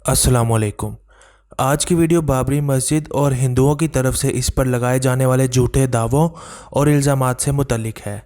अस्सलाम वालेकुम। आज की वीडियो बाबरी मस्जिद और हिंदुओं की तरफ से इस पर लगाए जाने वाले झूठे दावों और इल्ज़ामात से मुतल्लिक है।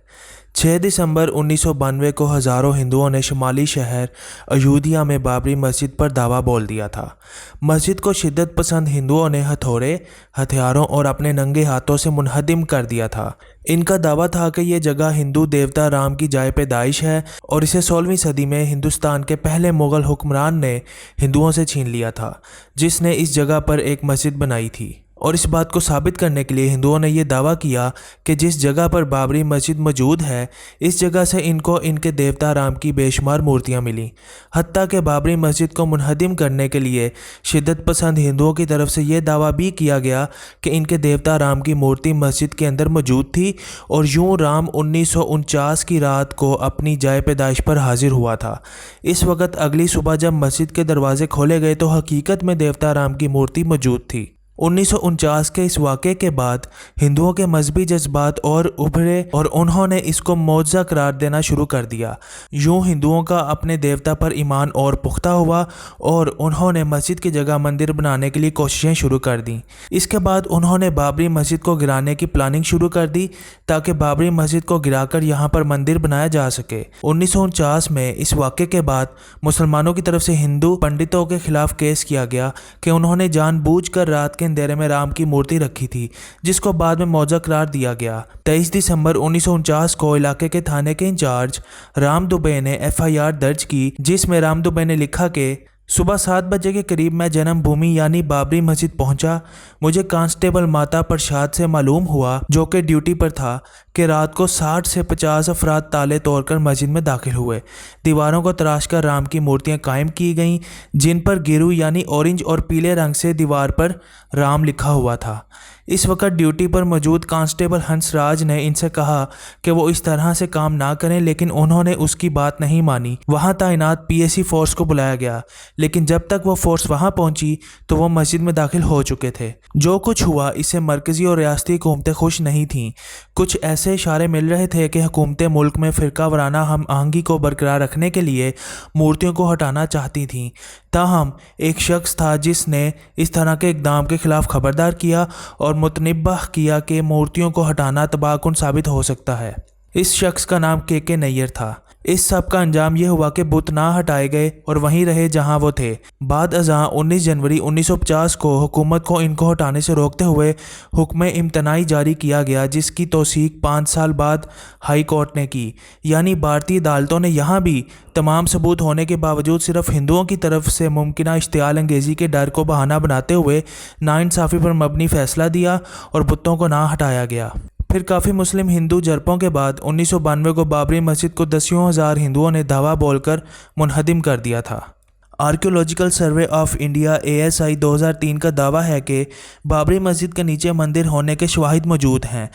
6 दिसंबर 1992 को हज़ारों हिंदुओं ने शुमाली शहर अयोध्या में बाबरी मस्जिद पर दावा बोल दिया था। मस्जिद को शिद्दत पसंद हिंदुओं ने हथौड़े, हथियारों और अपने नंगे हाथों से मुनहदिम कर दिया था। इनका दावा था कि ये जगह हिंदू देवता राम की जाए पैदाइश है और इसे 16वीं सदी में हिंदुस्तान के पहले मुग़ल हुक्मरान ने हिंदुओं से छीन लिया था, जिसने इस जगह पर एक मस्जिद बनाई थी। और इस बात को साबित करने के लिए हिंदुओं ने यह दावा किया कि जिस जगह पर बाबरी मस्जिद मौजूद है, इस जगह से इनको इनके देवता राम की बेशुमार मूर्तियां मिलीं। हत्ता कि बाबरी मस्जिद को मुनहदिम करने के लिए शिद्दत पसंद हिंदुओं की तरफ से यह दावा भी किया गया कि इनके देवता राम की मूर्ति मस्जिद के अंदर मौजूद थी और यूं राम 1949 की रात को अपनी जाए पैदाइश पर हाजिर हुआ था। इस वक्त अगली सुबह जब मस्जिद के दरवाजे खोले गए तो हकीकत में देवता राम की मूर्ति मौजूद थी। 1949 के इस वाक़े के बाद हिंदुओं के मजहबी जज्बात और उभरे और उन्होंने इसको मौजज़ा करार देना शुरू कर दिया। यूं हिंदुओं का अपने देवता पर ईमान और पुख्ता हुआ और उन्होंने मस्जिद की जगह मंदिर बनाने के लिए कोशिशें शुरू कर दी। इसके बाद उन्होंने बाबरी मस्जिद को गिराने की प्लानिंग शुरू कर दी ताकि बाबरी मस्जिद को गिराकर यहाँ पर मंदिर बनाया जा सके। 1949 में इस वाक़े के बाद मुसलमानों की तरफ से हिंदू पंडितों के खिलाफ केस किया गया कि उन्होंने जानबूझकर रात के अंधेरे में राम की मूर्ति रखी थी, जिसको बाद में मौजा करार दिया गया। 23 दिसंबर 1949 को इलाके के थाने के इंचार्ज राम दुबे ने FIR दर्ज की, जिसमें राम दुबे ने लिखा कि सुबह 7 बजे के करीब मैं जन्मभूमि यानी बाबरी मस्जिद पहुंचा। मुझे कांस्टेबल माता प्रसाद से मालूम हुआ, जो कि ड्यूटी पर था, कि रात को 60 से 50 अफराद ताले तोड़कर मस्जिद में दाखिल हुए। दीवारों को तराशकर राम की मूर्तियां कायम की गईं, जिन पर गिरु यानी ऑरेंज और पीले रंग से दीवार पर राम लिखा हुआ था। इस वक्त ड्यूटी पर मौजूद कांस्टेबल हंसराज ने इनसे कहा कि वो इस तरह से काम ना करें, लेकिन उन्होंने उसकी बात नहीं मानी। वहां तैनात PSC फोर्स को बुलाया गया, लेकिन जब तक वो फोर्स वहां पहुंची तो वो मस्जिद में दाखिल हो चुके थे। जो कुछ हुआ इससे मरकजी और रियासती हुकूमतें खुश नहीं थीं। कुछ ऐसे इशारे मिल रहे थे कि हुकूमतें मुल्क में फ़िरका वाराना हम आहंगी को बरकरार रखने के लिए मूर्तियों को हटाना चाहती थीं। ताहम एक शख्स था जिसने इस तरह के इक़दाम के खिलाफ खबरदार किया और मुतनब्बह किया कि मूर्तियों को हटाना तबाहकुन साबित हो सकता है। इस शख्स का नाम KK नैयर था। इस सब का अंजाम यह हुआ कि बुत ना हटाए गए और वहीं रहे जहां वो थे। बाद अज़ां 19 जनवरी 1950 को हुकूमत को इनको हटाने से रोकते हुए हुक्म इम्तनाई जारी किया गया, जिसकी तौसीक 5 साल बाद हाई कोर्ट ने की। यानी भारतीय अदालतों ने यहाँ भी तमाम सबूत होने के बावजूद सिर्फ हिंदुओं की तरफ से मुमकिन इश्तियाल अंगेज़ी के डर को बहाना बनाते हुए नाइंसाफ़ी पर मबनी फ़ैसला दिया और बुतों को ना हटाया गया। फिर काफ़ी मुस्लिम हिंदू जरपों के बाद 1992 को बाबरी मस्जिद को दसियों हज़ार हिंदुओं ने दावा बोलकर मुनहदिम कर दिया था। Archaeological survey of India ASI 2003 का दावा है कि बाबरी मस्जिद के नीचे मंदिर होने के शवाहिद मौजूद हैं।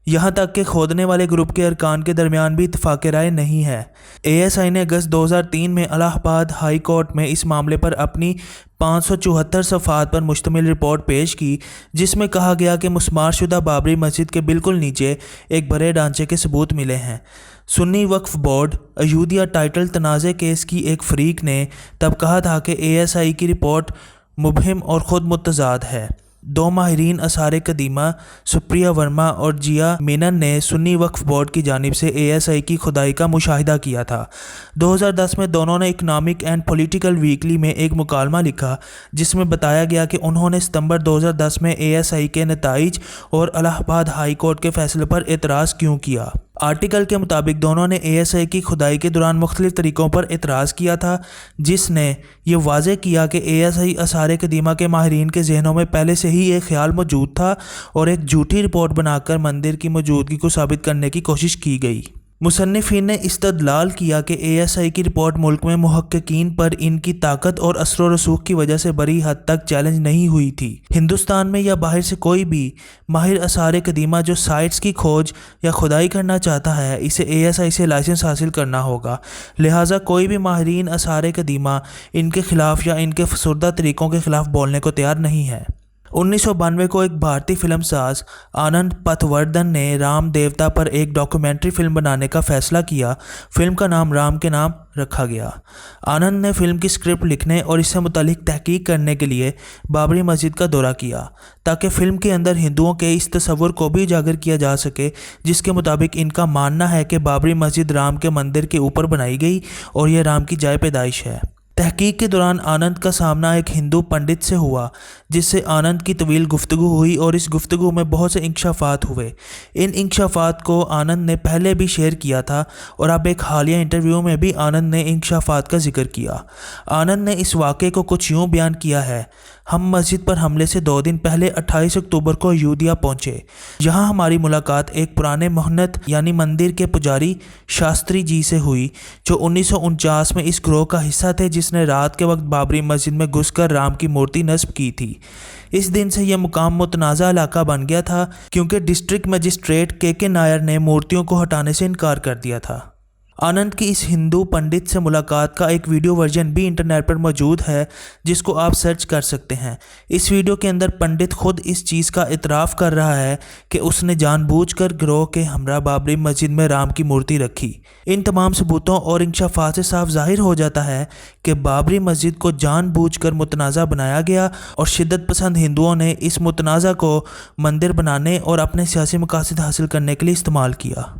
यहाँ तक कि खोदने वाले ग्रुप के अरकान के दरमियान भी इत्तफाक़ राय नहीं है। ASI ने अगस्त 2003 में इलाहाबाद हाई कोर्ट में इस मामले पर अपनी 574 सफ़हात पर मुश्तमिल रिपोर्ट पेश की, जिसमें कहा गया कि मुस्मार शुदा बाबरी मस्जिद के बिल्कुल नीचे एक बड़े ढांचे के सबूत मिले हैं। सुन्नी वक्फ बोर्ड अयोध्या टाइटल तनाज़े केस की एक फ़रीक ने तब कहा था कि ASI की रिपोर्ट मुबहिम और ख़ुद मुतज़ाद है। 2 माहिरीन आसार कदीमा सुप्रिया वर्मा और जिया मेनन ने सुन्नी वक्फ बोर्ड की जानिब से ASI की खुदाई का मुशाहिदा किया था। 2010 में दोनों ने इकनॉमिक एंड पॉलिटिकल वीकली में एक मुकालमा लिखा, जिसमें बताया गया कि उन्होंने सितंबर 2010 में ASI के नताइज और इलाहाबाद हाई कोर्ट के फैसले पर एतराज़ क्यों किया। आर्टिकल के मुताबिक दोनों ने ASI की खुदाई के दौरान मुख्तलिफ तरीक़ों पर एतराज़ किया था, जिसने ये वाज़े किया कि ASI आसार कदीमा के माहिरीन के जहनों में पहले से ही एक ख्याल मौजूद था और एक झूठी रिपोर्ट बनाकर मंदिर की मौजूदगी को साबित करने की कोशिश की गई। मुसन्निफ़ीन ने इस्तदलाल किया कि ASI की रिपोर्ट मुल्क में मुहक्किकीन पर इनकी ताकत और असर व रसूख की वजह से बड़ी हद तक चैलेंज नहीं हुई थी। हिंदुस्तान में या बाहर से कोई भी माहिर आसार कदीमा जो साइट्स की खोज या खुदाई करना चाहता है, इसे ASI से लाइसेंस हासिल करना होगा। लिहाजा कोई भी माहिरीन आसार कदीमा इनके ख़िलाफ़ या इनके फसुर्दा तरीक़ों के ख़िलाफ़ बोलने को तैयार नहीं है। 1992 को एक भारतीय फिल्म साज आनंद पथवर्धन ने राम देवता पर एक डॉक्यूमेंट्री फिल्म बनाने का फैसला किया। फिल्म का नाम राम के नाम रखा गया। आनंद ने फिल्म की स्क्रिप्ट लिखने और इससे मुतालिक तहकीक करने के लिए बाबरी मस्जिद का दौरा किया, ताकि फिल्म के अंदर हिंदुओं के इस तस्वुर को भी उजागर किया जा सके जिसके मुताबिक इनका मानना है कि बाबरी मस्जिद राम के मंदिर के ऊपर बनाई गई और यह राम की जाए पैदाइश है। तहकीक के दौरान आनंद का सामना एक हिंदू पंडित से हुआ, जिससे आनंद की तवील गुफ्तगू हुई और इस गुफ्तगू में बहुत से इंकशाफात हुए। इन इंकशाफात को आनंद ने पहले भी शेयर किया था और अब एक हालिया इंटरव्यू में भी आनंद ने इंकशाफात का जिक्र किया। आनंद ने इस वाक़े को कुछ यूँ बयान किया है: हम मस्जिद पर हमले से 2 दिन पहले 28 अक्टूबर को अयोध्या पहुंचे। यहाँ हमारी मुलाकात एक पुराने मोहनत यानी मंदिर के पुजारी शास्त्री जी से हुई, जो 1949 में इस गिरोह का हिस्सा थे जिसने रात के वक्त बाबरी मस्जिद में घुसकर राम की मूर्ति नस्ब की थी। इस दिन से यह मुकाम मुतनाज़ा इलाका बन गया था, क्योंकि डिस्ट्रिक्ट मजिस्ट्रेट के नायर ने मूर्तियों को हटाने से इनकार कर दिया था। आनंद की इस हिंदू पंडित से मुलाकात का एक वीडियो वर्जन भी इंटरनेट पर मौजूद है, जिसको आप सर्च कर सकते हैं। इस वीडियो के अंदर पंडित खुद इस चीज़ का इतराफ़ कर रहा है कि उसने जानबूझकर गिरोह के हमरा बाबरी मस्जिद में राम की मूर्ति रखी। इन तमाम सबूतों और इंकशाफात से साफ ज़ाहिर हो जाता है कि बाबरी मस्जिद को जानबूझकर मुतनाज़ा बनाया गया और शिद्दत पसंद हिंदुओं ने इस मुतनाज़ा को मंदिर बनाने और अपने सियासी मकासद हासिल करने के लिए इस्तेमाल किया।